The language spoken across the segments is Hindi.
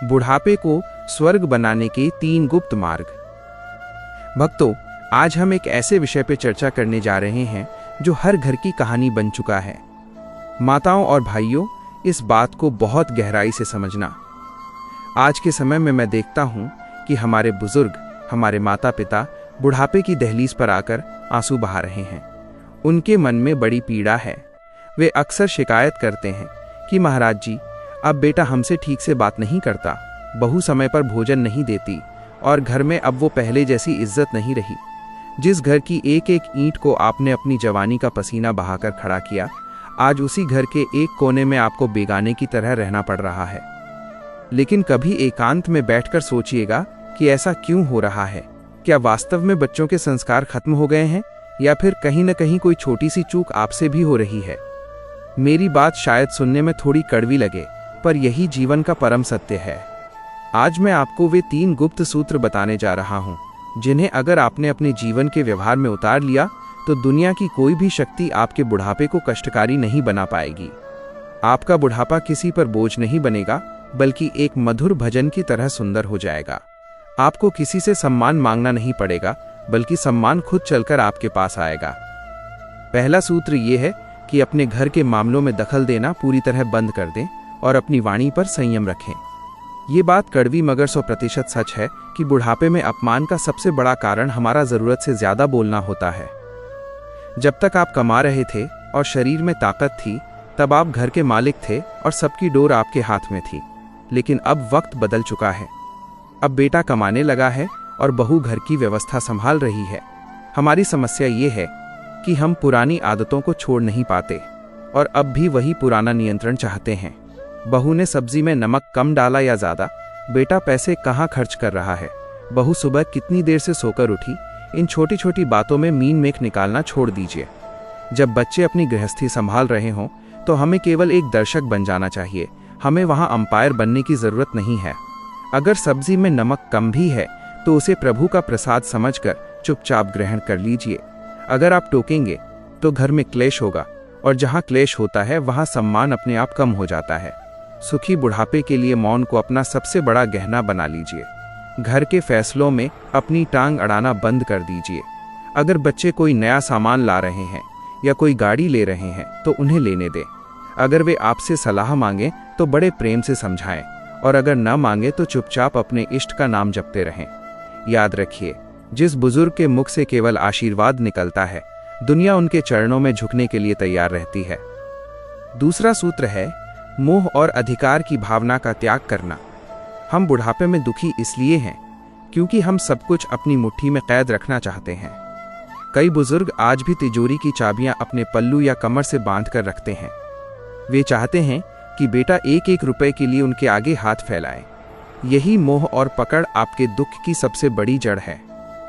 बुढ़ापे को स्वर्ग बनाने के 3 गुप्त मार्ग। भक्तों, आज हम एक ऐसे विषय पर चर्चा करने जा रहे हैं जो हर घर की कहानी बन चुका है। माताओं और भाइयों, इस बात को बहुत गहराई से समझना। आज के समय में मैं देखता हूँ कि हमारे बुजुर्ग, हमारे माता पिता बुढ़ापे की दहलीज पर आकर आंसू बहा रहे हैं। उनके मन में बड़ी पीड़ा है। वे अक्सर शिकायत करते हैं कि महाराज जी, अब बेटा हमसे ठीक से बात नहीं करता, बहू समय पर भोजन नहीं देती और घर में अब वो पहले जैसी इज्जत नहीं रही। जिस घर की एक एक ईंट को आपने अपनी जवानी का पसीना बहाकर खड़ा किया, आज उसी घर के एक कोने में आपको बेगाने की तरह रहना पड़ रहा है। लेकिन कभी एकांत में बैठकर सोचिएगा कि ऐसा क्यों हो रहा है। क्या वास्तव में बच्चों के संस्कार खत्म हो गए हैं, या फिर कहीं न कहीं कोई छोटी सी चूक आपसे भी हो रही है? मेरी बात शायद सुनने में थोड़ी कड़वी लगे, पर यही जीवन का परम सत्य है। आज मैं आपको वे 3 गुप्त सूत्र बताने जा रहा हूं, जिन्हें अगर आपने अपने जीवन के व्यवहार में उतार लिया तो दुनिया की कोई भी शक्ति आपके बुढ़ापे को कष्टकारी नहीं बना पाएगी। आपका बुढ़ापा किसी पर बोझ नहीं बनेगा, बल्कि एक मधुर भजन की तरह सुंदर हो जाएगा। आपको किसी से सम्मान मांगना नहीं पड़ेगा, बल्कि सम्मान खुद चलकर आपके पास आएगा। पहला सूत्र ये है कि अपने घर के मामलों में दखल देना पूरी तरह बंद कर दें और अपनी वाणी पर संयम रखें। ये बात कड़वी मगर 100% सच है कि बुढ़ापे में अपमान का सबसे बड़ा कारण हमारा जरूरत से ज्यादा बोलना होता है। जब तक आप कमा रहे थे और शरीर में ताकत थी, तब आप घर के मालिक थे और सबकी डोर आपके हाथ में थी। लेकिन अब वक्त बदल चुका है। अब बेटा कमाने लगा है और बहू घर की व्यवस्था संभाल रही है। हमारी समस्या ये है कि हम पुरानी आदतों को छोड़ नहीं पाते और अब भी वही पुराना नियंत्रण चाहते हैं। बहू ने सब्जी में नमक कम डाला या ज्यादा, बेटा पैसे कहाँ खर्च कर रहा है, बहू सुबह कितनी देर से सोकर उठी, इन छोटी छोटी बातों में मीन मेख निकालना छोड़ दीजिए। जब बच्चे अपनी गृहस्थी संभाल रहे हों तो हमें केवल एक दर्शक बन जाना चाहिए। हमें वहां अंपायर बनने की जरूरत नहीं है। अगर सब्जी में नमक कम भी है तो उसे प्रभु का प्रसाद समझकर चुपचाप ग्रहण कर लीजिए। अगर आप टोकेंगे तो घर में क्लेश होगा, और जहां क्लेश होता है वहां सम्मान अपने आप कम हो जाता है। सुखी बुढ़ापे के लिए मौन को अपना सबसे बड़ा गहना बना लीजिए। घर के फैसलों में अपनी टांग अड़ाना बंद कर दीजिए। अगर बच्चे कोई नया सामान ला रहे हैं या कोई गाड़ी ले रहे हैं तो उन्हें लेने दें। अगर वे आपसे सलाह मांगे तो बड़े प्रेम से समझाएं, और अगर न मांगे तो चुपचाप अपने इष्ट का नाम जपते रहें। याद रखिए, जिस बुजुर्ग के मुख से केवल आशीर्वाद निकलता है, दुनिया उनके चरणों में झुकने के लिए तैयार रहती है। दूसरा सूत्र है मोह और अधिकार की भावना का त्याग करना। हम बुढ़ापे में दुखी इसलिए हैं क्योंकि हम सब कुछ अपनी मुट्ठी में कैद रखना चाहते हैं। कई बुजुर्ग आज भी तिजोरी की चाबियां अपने पल्लू या कमर से बांध कर रखते हैं। वे चाहते हैं कि बेटा एक एक रुपए के लिए उनके आगे हाथ फैलाए। यही मोह और पकड़ आपके दुख की सबसे बड़ी जड़ है।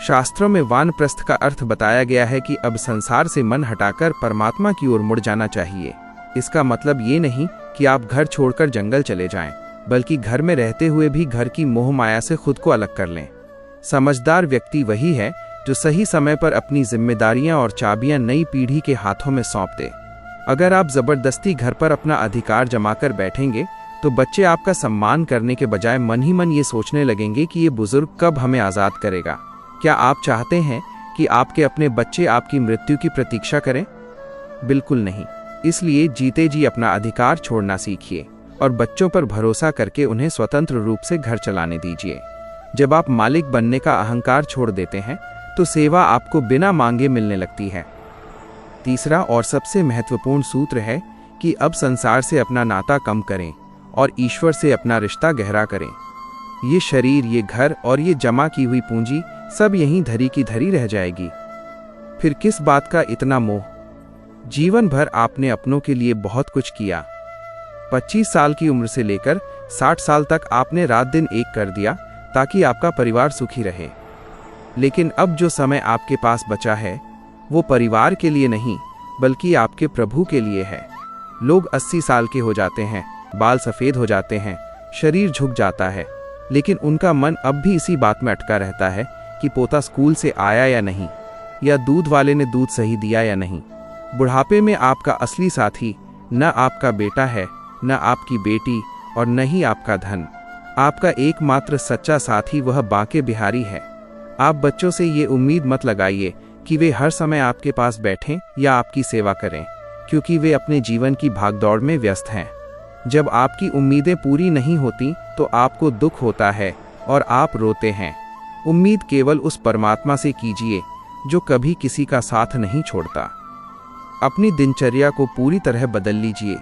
शास्त्रों में वानप्रस्थ का अर्थ बताया गया है कि अब संसार से मन हटाकर परमात्मा की ओर मुड़ जाना चाहिए। इसका मतलब ये नहीं कि आप घर छोड़कर जंगल चले जाएं, बल्कि घर में रहते हुए भी घर की मोह माया से खुद को अलग कर लें। समझदार व्यक्ति वही है जो सही समय पर अपनी जिम्मेदारियां और चाबियां नई पीढ़ी के हाथों में सौंप दे। अगर आप जबरदस्ती घर पर अपना अधिकार जमाकर बैठेंगे तो बच्चे आपका सम्मान करने के बजाय मन ही मन ये सोचने लगेंगे कि ये बुजुर्ग कब हमें आज़ाद करेगा। क्या आप चाहते हैं कि आपके अपने बच्चे आपकी मृत्यु की प्रतीक्षा करें? बिल्कुल नहीं। इसलिए जीते जी अपना अधिकार छोड़ना सीखिए और बच्चों पर भरोसा करके उन्हें स्वतंत्र रूप से घर चलाने दीजिए। जब आप मालिक बनने का अहंकार छोड़ देते हैं तो सेवा आपको बिना मांगे मिलने लगती है। तीसरा और सबसे महत्वपूर्ण सूत्र है कि अब संसार से अपना नाता कम करें और ईश्वर से अपना रिश्ता गहरा करें। ये शरीर, ये घर और ये जमा की हुई पूंजी सब यहीं धरी की धरी रह जाएगी। फिर किस बात का इतना मोह? जीवन भर आपने अपनों के लिए बहुत कुछ किया। 25 साल की उम्र से लेकर 60 साल तक आपने रात दिन एक कर दिया ताकि आपका परिवार सुखी रहे। लेकिन अब जो समय आपके पास बचा है वो परिवार के लिए नहीं, बल्कि आपके प्रभु के लिए है। लोग 80 साल के हो जाते हैं, बाल सफ़ेद हो जाते हैं, शरीर झुक जाता है, लेकिन उनका मन अब भी इसी बात में अटका रहता है कि पोता स्कूल से आया या नहीं, या दूध वाले ने दूध सही दिया या नहीं। बुढ़ापे में आपका असली साथी न आपका बेटा है, न आपकी बेटी और न ही आपका धन। आपका एकमात्र सच्चा साथी वह बांके बिहारी है। आप बच्चों से ये उम्मीद मत लगाइए कि वे हर समय आपके पास बैठें या आपकी सेवा करें, क्योंकि वे अपने जीवन की भागदौड़ में व्यस्त हैं। जब आपकी उम्मीदें पूरी नहीं होती तो आपको दुख होता है और आप रोते हैं। उम्मीद केवल उस परमात्मा से कीजिए जो कभी किसी का साथ नहीं छोड़ता। अपनी दिनचर्या को पूरी तरह बदल लीजिए।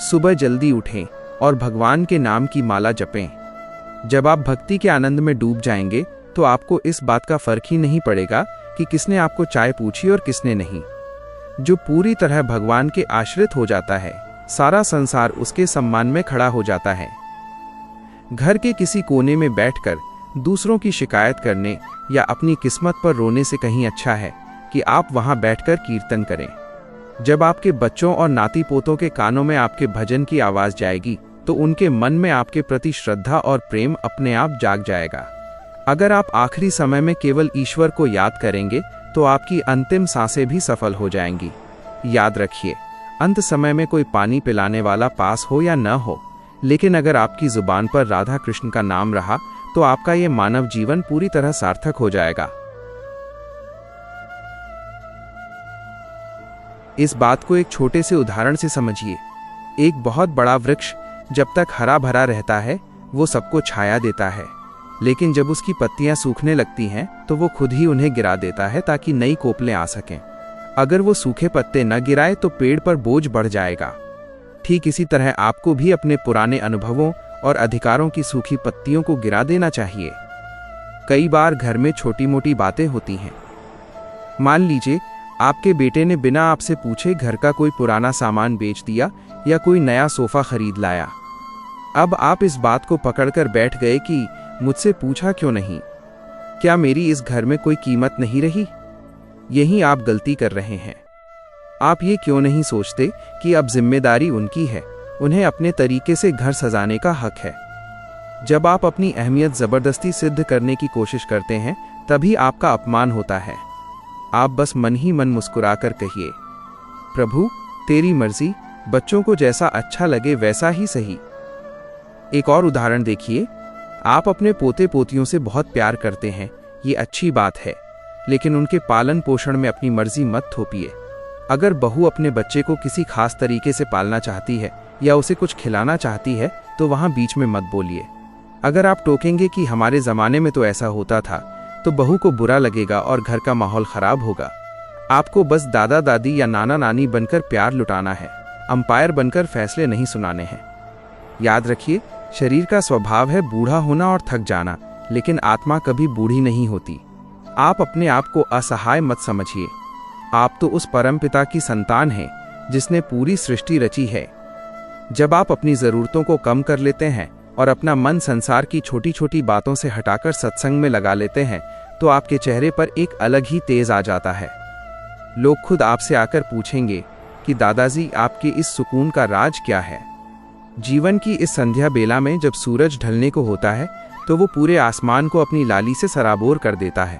सुबह जल्दी उठें और भगवान के नाम की माला जपें। जब आप भक्ति के आनंद में डूब जाएंगे तो आपको इस बात का फर्क ही नहीं पड़ेगा कि किसने आपको चाय पूछी और किसने नहीं। जो पूरी तरह भगवान के आश्रित हो जाता है, सारा संसार उसके सम्मान में खड़ा हो जाता है। घर के किसी कोने में बैठकर दूसरों की शिकायत करने या अपनी किस्मत पर रोने से कहीं अच्छा है कि आप वहां बैठकर कीर्तन करें। जब आपके बच्चों और नाती पोतों के कानों में आपके भजन की आवाज जाएगी तो उनके मन में आपके प्रति श्रद्धा और प्रेम अपने आप जाग जाएगा। अगर आप आखिरी समय में केवल ईश्वर को याद करेंगे तो आपकी अंतिम सांसें भी सफल हो जाएंगी। याद रखिए, अंत समय में कोई पानी पिलाने वाला पास हो या न हो, लेकिन अगर आपकी जुबान पर राधा कृष्ण का नाम रहा तो आपका ये मानव जीवन पूरी तरह सार्थक हो जाएगा। इस बात को एक छोटे से उदाहरण से समझिए। एक बहुत बड़ा वृक्ष जब तक हरा भरा रहता है वो सबको छाया देता है, लेकिन जब उसकी पत्तियां सूखने लगती हैं तो वो खुद ही उन्हें गिरा देता है ताकि नई कोपलें आ सकें। अगर वो सूखे पत्ते न गिराए तो पेड़ पर बोझ बढ़ जाएगा। ठीक इसी तरह आपको भी अपने पुराने अनुभवों और अधिकारों की सूखी पत्तियों को गिरा देना चाहिए। कई बार घर में छोटी मोटी बातें होती हैं। मान लीजिए आपके बेटे ने बिना आपसे पूछे घर का कोई पुराना सामान बेच दिया या कोई नया सोफा खरीद लाया। अब आप इस बात को पकड़कर बैठ गए कि मुझसे पूछा क्यों नहीं? क्या मेरी इस घर में कोई कीमत नहीं रही? यही आप गलती कर रहे हैं। आप ये क्यों नहीं सोचते कि अब जिम्मेदारी उनकी है, उन्हें अपने तरीके से घर सजाने का हक है। जब आप अपनी अहमियत जबरदस्ती सिद्ध करने की कोशिश करते हैं तभी आपका अपमान होता है। आप बस मन ही मन मुस्कुराकर कहिए, प्रभु तेरी मर्जी, बच्चों को जैसा अच्छा लगे वैसा ही सही। एक और उदाहरण देखिए। आप अपने पोते पोतियों से बहुत प्यार करते हैं, ये अच्छी बात है, लेकिन उनके पालन पोषण में अपनी मर्जी मत थोपिए। अगर बहू अपने बच्चे को किसी खास तरीके से पालना चाहती है या उसे कुछ खिलाना चाहती है तो वहां बीच में मत बोलिए। अगर आप टोकेंगे कि हमारे ज़माने में तो ऐसा होता था तो बहू को बुरा लगेगा और घर का माहौल खराब होगा। आपको बस दादा दादी या नाना नानी बनकर प्यार लुटाना है, अंपायर बनकर फैसले नहीं सुनाने हैं। याद रखिए, शरीर का स्वभाव है बूढ़ा होना और थक जाना, लेकिन आत्मा कभी बूढ़ी नहीं होती। आप अपने आप को असहाय मत समझिए। आप तो उस परमपिता की संतान हैं जिसने पूरी सृष्टि रची है। जब आप अपनी ज़रूरतों को कम कर लेते हैं और अपना मन संसार की छोटी छोटी बातों से हटाकर सत्संग में लगा लेते हैं तो आपके चेहरे पर एक अलग ही तेज आ जाता है। लोग खुद आपसे आकर पूछेंगे कि दादाजी आपके इस सुकून का राज क्या है। जीवन की इस संध्या बेला में जब सूरज ढलने को होता है तो वो पूरे आसमान को अपनी लाली से सराबोर कर देता है।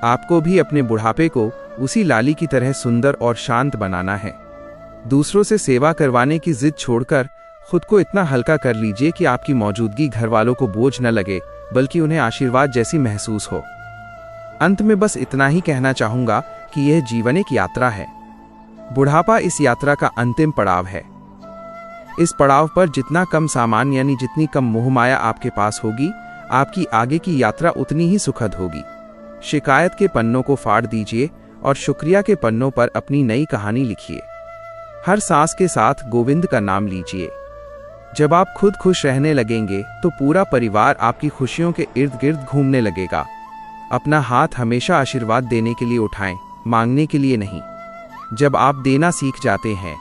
आपको भी अपने बुढ़ापे को उसी लाली की तरह सुंदर और शांत बनाना है। दूसरों से सेवा करवाने की जिद छोड़कर खुद को इतना हल्का कर लीजिए कि आपकी मौजूदगी घर वालों को बोझ न लगे, बल्कि उन्हें आशीर्वाद जैसी महसूस हो। अंत में बस इतना ही कहना चाहूंगा कि यह जीवन एक यात्रा है। बुढ़ापा इस यात्रा का अंतिम पड़ाव है। इस पड़ाव पर जितना कम सामान यानी जितनी कम मोहमाया आपके पास होगी, आपकी आगे की यात्रा उतनी ही सुखद होगी। शिकायत के पन्नों को फाड़ दीजिए और शुक्रिया के पन्नों पर अपनी नई कहानी लिखिए। हर सांस के साथ गोविंद का नाम लीजिए। जब आप खुद खुश रहने लगेंगे तो पूरा परिवार आपकी खुशियों के इर्द गिर्द घूमने लगेगा। अपना हाथ हमेशा आशीर्वाद देने के लिए उठाएं, मांगने के लिए नहीं। जब आप देना सीख जाते हैं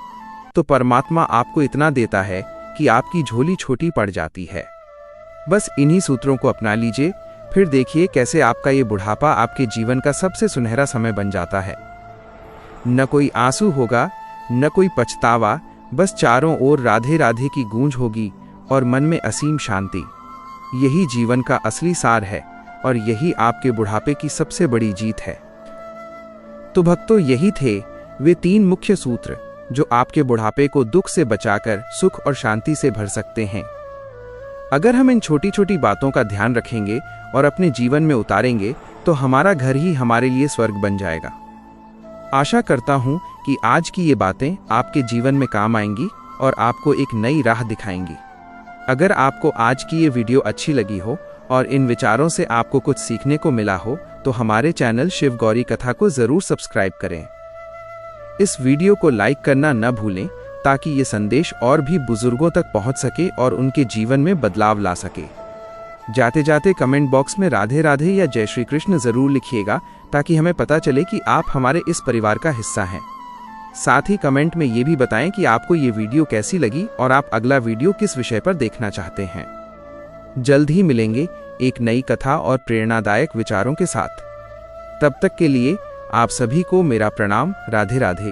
तो परमात्मा आपको इतना देता है कि आपकी झोली छोटी पड़ जाती है। बस इन्हीं सूत्रों को अपना लीजिए, फिर देखिए कैसे आपका ये बुढ़ापा आपके जीवन का सबसे सुनहरा समय बन जाता है। न कोई आंसू होगा, न कोई पछतावा, बस चारों ओर राधे राधे की गूंज होगी और मन में असीम शांति। यही जीवन का असली सार है और यही आपके बुढ़ापे की सबसे बड़ी जीत है। तो भक्तों, यही थे वे 3 मुख्य सूत्र जो आपके बुढ़ापे को दुख से बचाकर सुख और शांति से भर सकते हैं। अगर हम इन छोटी छोटी बातों का ध्यान रखेंगे और अपने जीवन में उतारेंगे तो हमारा घर ही हमारे लिए स्वर्ग बन जाएगा। आशा करता हूँ कि आज की ये बातें आपके जीवन में काम आएंगी और आपको एक नई राह दिखाएंगी। अगर आपको आज की ये वीडियो अच्छी लगी हो और इन विचारों से आपको कुछ सीखने को मिला हो तो हमारे चैनल शिव गौरी कथा को ज़रूर सब्सक्राइब करें। इस वीडियो को लाइक करना न भूलें ताकि ये संदेश और भी बुजुर्गों तक पहुंच सके और उनके जीवन में बदलाव ला सके। जाते जाते कमेंट बॉक्स में राधे राधे या जय श्री कृष्ण ज़रूर लिखिएगा ताकि हमें पता चले कि आप हमारे इस परिवार का हिस्सा हैं। साथ ही कमेंट में ये भी बताएं कि आपको ये वीडियो कैसी लगी और आप अगला वीडियो किस विषय पर देखना चाहते हैं। जल्द ही मिलेंगे एक नई कथा और प्रेरणादायक विचारों के साथ। तब तक के लिए आप सभी को मेरा प्रणाम। राधे राधे।